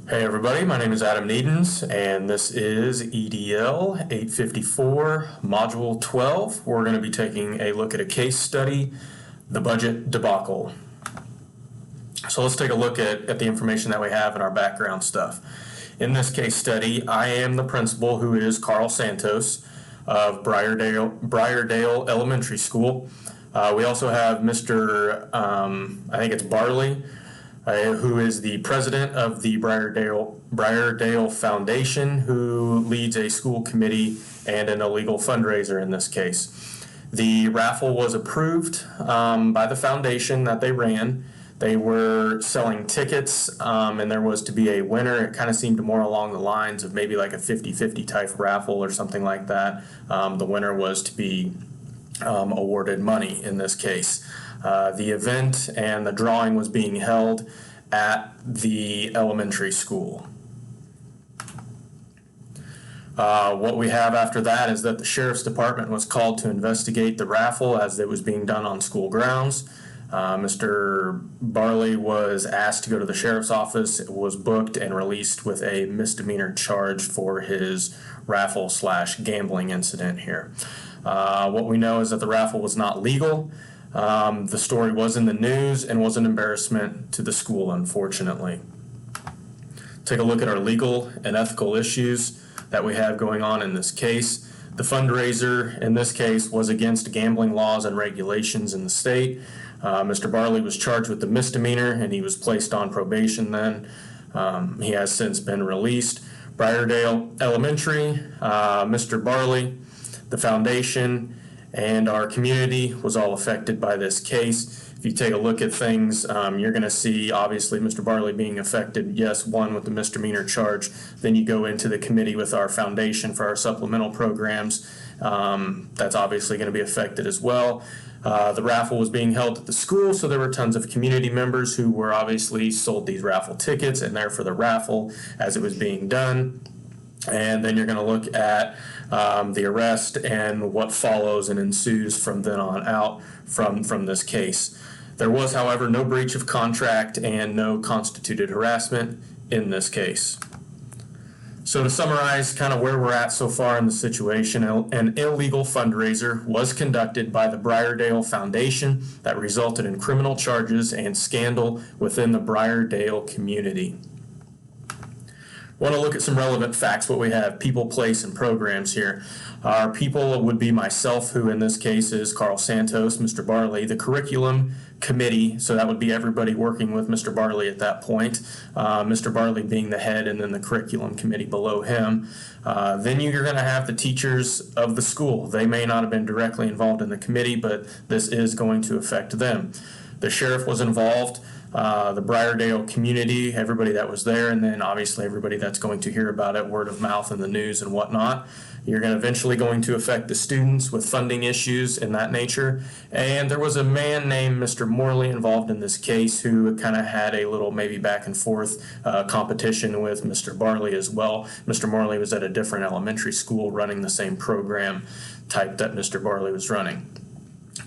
Hey everybody, my name is Adam Niedens, and this is EDL 854, Module 12. We're going to be taking a look at a case study, the budget debacle. So let's take a look at the information that we have in our background stuff. In this case study, I am the principal, who is Carl Santos of Briardale Elementary School. We also have Mr. I think it's Barley, who is the president of the Briardale Foundation, who leads a school committee and an illegal fundraiser in this case. The raffle was approved by the foundation that they ran. They were selling tickets, and there was to be a winner. It kind of seemed more along the lines of maybe like a 50-50 type raffle or something like that. The winner was to be awarded money in this case. The event and the drawing was being held at the elementary school. What we have after that is that the sheriff's department was called to investigate the raffle as it was being done on school grounds. Mr. Barley was asked to go to the sheriff's office, was booked, and released with a misdemeanor charge for his raffle/gambling incident here. What we know is that the raffle was not legal. The story was in the news and was an embarrassment to the school, unfortunately. Take a look at our legal and ethical issues that we have going on in this case. The fundraiser in this case was against gambling laws and regulations in the state. Mr. Barley was charged with the misdemeanor and he was placed on probation then. He has since been released. Briardale Elementary, Mr. Barley, the foundation, and our community was all affected by this case. If you take a look at things, you're going to see obviously Mr. Barley being affected, yes, one with the misdemeanor charge. Then you go into the committee with our foundation for our supplemental programs. That's obviously going to be affected as well. The raffle was being held at the school, so there were tons of community members who were obviously sold these raffle tickets and there for the raffle as it was being done. And then you're going to look at the arrest and what follows and ensues from then on out from this case. There was, however, no breach of contract and no constituted harassment in this case. So to summarize kind of where we're at so far in the situation, an illegal fundraiser was conducted by the Briardale Foundation that resulted in criminal charges and scandal within the Briardale community. Want to look at some relevant facts, what we have, people, place, and programs here. Our people would be myself, who in this case is Carl Santos, Mr. Barley, the curriculum committee, so that would be everybody working with Mr. Barley at that point, Mr. Barley being the head, and then the curriculum committee below him. Then you're going to have the teachers of the school. They may not have been directly involved in the committee, but this is going to affect them. The sheriff was involved. The Briardale community, everybody that was there, and then obviously everybody that's going to hear about it, word of mouth in the news and whatnot. You're eventually going to affect the students with funding issues and that nature. And there was a man named Mr. Morley involved in this case who kind of had a little maybe back and forth competition with Mr. Barley as well. Mr. Morley was at a different elementary school running the same program type that Mr. Barley was running.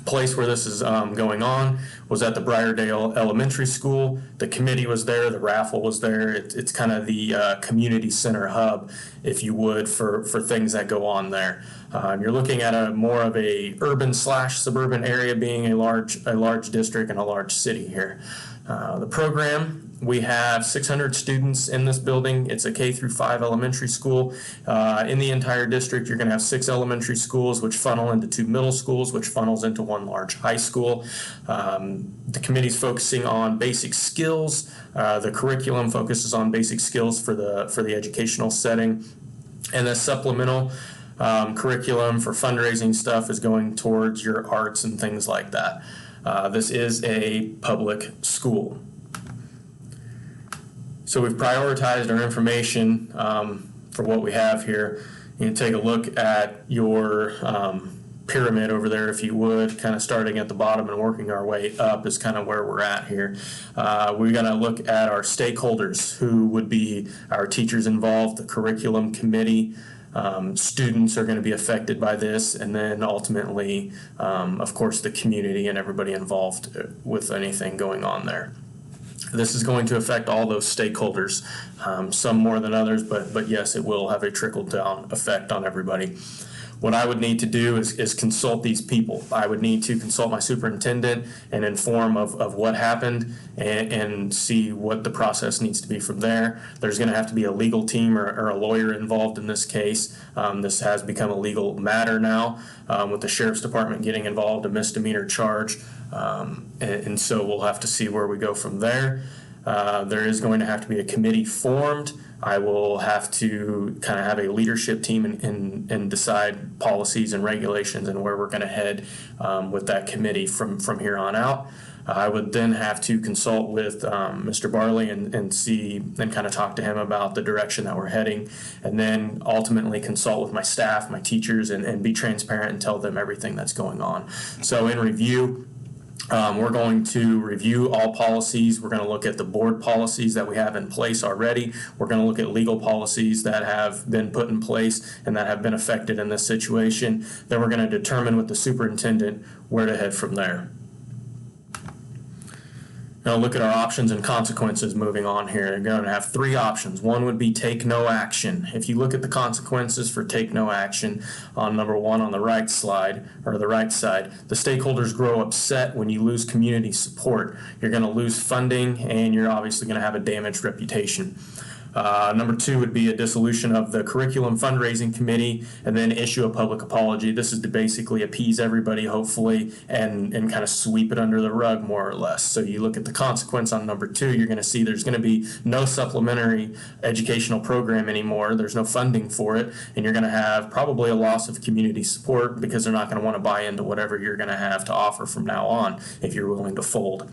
Place where this is going on was at the Briardale Elementary School. The committee was there, the raffle was there. It's kind of the community center hub, if you would, for things that go on there. You're looking at a more of a urban/suburban area, being a large district and a large city here. The program, we have 600 students in this building. It's a K-5 elementary school. In the entire district, you're going to have 6 elementary schools, which funnel into 2 middle schools, which funnels into 1 large high school. The committee's focusing on basic skills. The curriculum focuses on basic skills for the educational setting. And the supplemental curriculum for fundraising stuff is going towards your arts and things like that. This is a public school. So we've prioritized our information for what we have here. You can take a look at your pyramid over there, if you would, kind of starting at the bottom and working our way up is kind of where we're at here. We're going to look at our stakeholders, who would be our teachers involved, the curriculum committee. Students are going to be affected by this, and then ultimately, of course, the community and everybody involved with anything going on there. This is going to affect all those stakeholders, some more than others, but yes, it will have a trickle-down effect on everybody. What I would need to do is consult these people. I would need to consult my superintendent and inform of what happened and see what the process needs to be from there. There's going to have to be a legal team or a lawyer involved in this case. This has become a legal matter now, with the sheriff's department getting involved, a misdemeanor charge. And so we'll have to see where we go from there. There is going to have to be a committee formed. I will have to kind of have a leadership team and decide policies and regulations and where we're going to head with that committee from here on out. I would then have to consult with Mr. Barley and see and kind of talk to him about the direction that we're heading, and then ultimately consult with my staff, my teachers, and be transparent and tell them everything that's going on. So in review, we're going to review all policies. We're going to look at the board policies that we have in place already. We're going to look at legal policies that have been put in place and that have been affected in this situation. Then we're going to determine with the superintendent where to head from there. Now look at our options and consequences moving on here. You're going to have three options. One would be take no action. If you look at the consequences for take no action on number one on the right slide, or the right side, the stakeholders grow upset when you lose community support. You're going to lose funding, and you're obviously going to have a damaged reputation. Number two would be a dissolution of the curriculum fundraising committee and then issue a public apology. This is to basically appease everybody, hopefully, and kind of sweep it under the rug, more or less. So you look at the consequence on number two, you're going to see there's going to be no supplementary educational program anymore. There's no funding for it, and you're going to have probably a loss of community support because they're not going to want to buy into whatever you're going to have to offer from now on if you're willing to fold.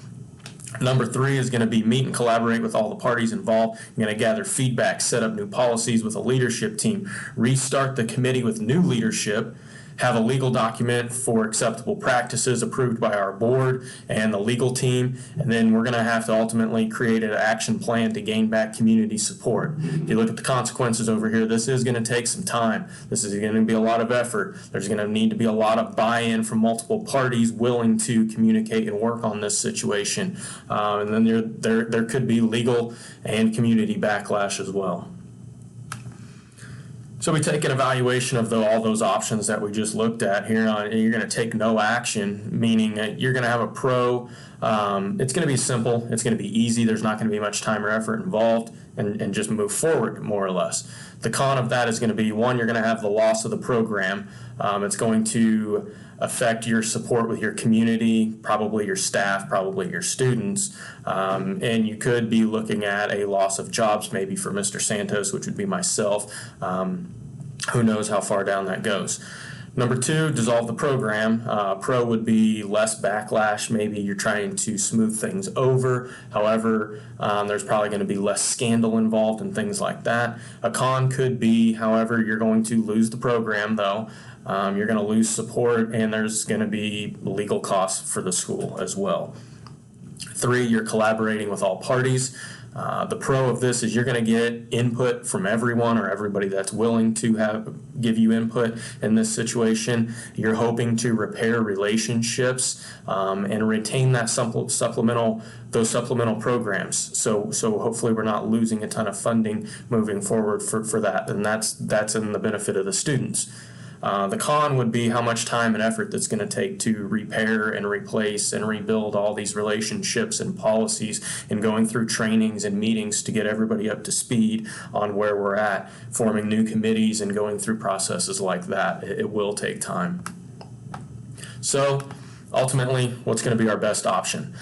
Number three is going to be meet and collaborate with all the parties involved. You're going to gather feedback, set up new policies with a leadership team, restart the committee with new leadership, have a legal document for acceptable practices approved by our board and the legal team, and then we're going to have to ultimately create an action plan to gain back community support. If you look at the consequences over here, this is going to take some time. This is going to be a lot of effort. There's going to need to be a lot of buy-in from multiple parties willing to communicate and work on this situation. And then there could be legal and community backlash as well. So we take an evaluation of all those options that we just looked at here. You're going to take no action, meaning that you're going to have a pro. It's going to be simple. It's going to be easy. There's not going to be much time or effort involved, and just move forward, more or less. The con of that is going to be, one, you're going to have the loss of the program. It's going to affect your support with your community, probably your staff, probably your students, and you could be looking at a loss of jobs maybe for Mr. Santos, which would be myself. Who knows how far down that goes. Number two, dissolve the program. Pro would be less backlash. Maybe you're trying to smooth things over. However, there's probably going to be less scandal involved and things like that. A con could be, however, you're going to lose the program, though. You're going to lose support, and there's going to be legal costs for the school as well. Three, you're collaborating with all parties. The pro of this is you're going to get input from everyone or everybody that's willing to give you input in this situation. You're hoping to repair relationships and retain that supplemental programs. So hopefully we're not losing a ton of funding moving forward for that, and that's in the benefit of the students. The con would be how much time and effort that's going to take to repair and replace and rebuild all these relationships and policies, and going through trainings and meetings to get everybody up to speed on where we're at, forming new committees and going through processes like that. It will take time. So ultimately, what's going to be our best option?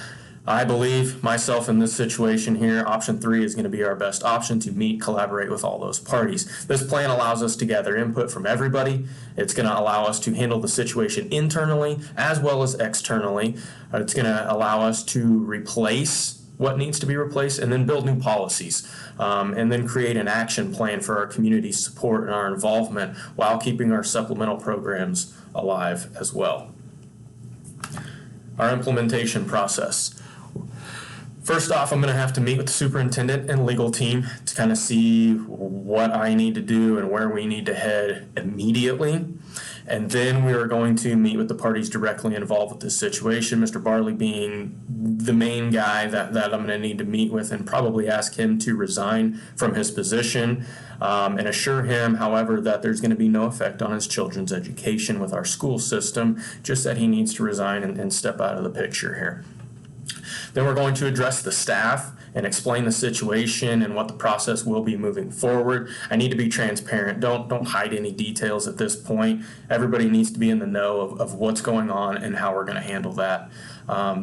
I believe myself in this situation here, option three is going to be our best option to meet, collaborate with all those parties. This plan allows us to gather input from everybody. It's going to allow us to handle the situation internally as well as externally. It's going to allow us to replace what needs to be replaced and then build new policies, and then create an action plan for our community support and our involvement while keeping our supplemental programs alive as well. Our implementation process. First off, I'm going to have to meet with the superintendent and legal team to kind of see what I need to do and where we need to head immediately. And then we are going to meet with the parties directly involved with this situation, Mr. Barley being the main guy that I'm going to need to meet with, and probably ask him to resign from his position, and assure him, however, that there's going to be no effect on his children's education with our school system, just that he needs to resign and step out of the picture here. Then we're going to address the staff and explain the situation and what the process will be moving forward. I need to be transparent. Don't hide any details at this point. Everybody needs to be in the know of what's going on and how we're going to handle that.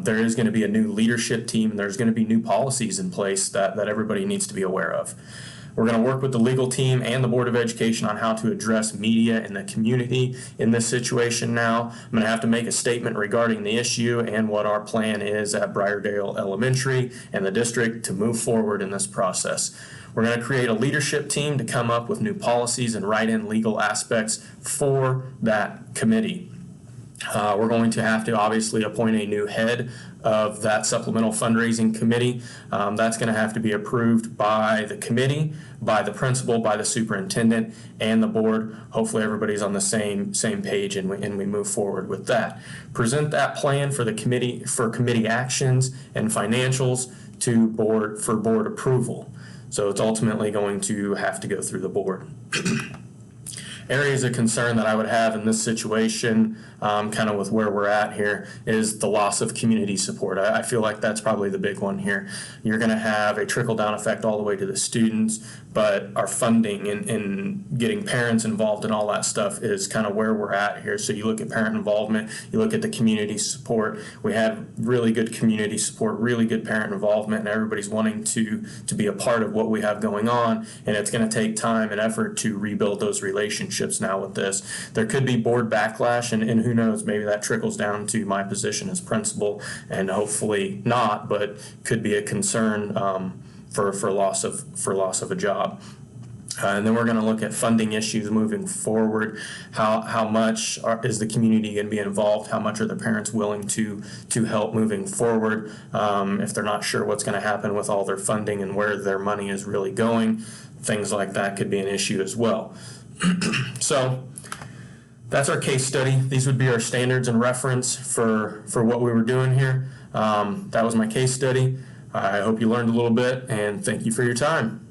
There is going to be a new leadership team, and there's going to be new policies in place that everybody needs to be aware of. We're going to work with the legal team and the Board of Education on how to address media and the community in this situation now. I'm going to have to make a statement regarding the issue and what our plan is at Briardale Elementary and the district to move forward in this process. We're going to create a leadership team to come up with new policies and write in legal aspects for that committee. We're going to have to obviously appoint a new head of that supplemental fundraising committee. That's going to have to be approved by the committee, by the principal, by the superintendent, and the board. Hopefully everybody's on the same page and we move forward with that. Present that plan for the committee, for committee actions and financials to board for board approval. So it's ultimately going to have to go through the board. Areas of concern that I would have in this situation, kind of with where we're at here, is the loss of community support. I feel like that's probably the big one here. You're going to have a trickle-down effect all the way to the students, but our funding and getting parents involved and all that stuff is kind of where we're at here. So you look at parent involvement, you look at the community support. We have really good community support, really good parent involvement, and everybody's wanting to be a part of what we have going on, and it's going to take time and effort to rebuild those relationships now with this. There could be board backlash, and who knows, maybe that trickles down to my position as principal, and hopefully not, but could be a concern for loss of a job. And then we're going to look at funding issues moving forward. How much is the community going to be involved? How much are the parents willing to help moving forward? If they're not sure what's going to happen with all their funding and where their money is really going, things like that could be an issue as well. So that's our case study. These would be our standards and reference for what we were doing here. That was my case study. I hope you learned a little bit, and thank you for your time.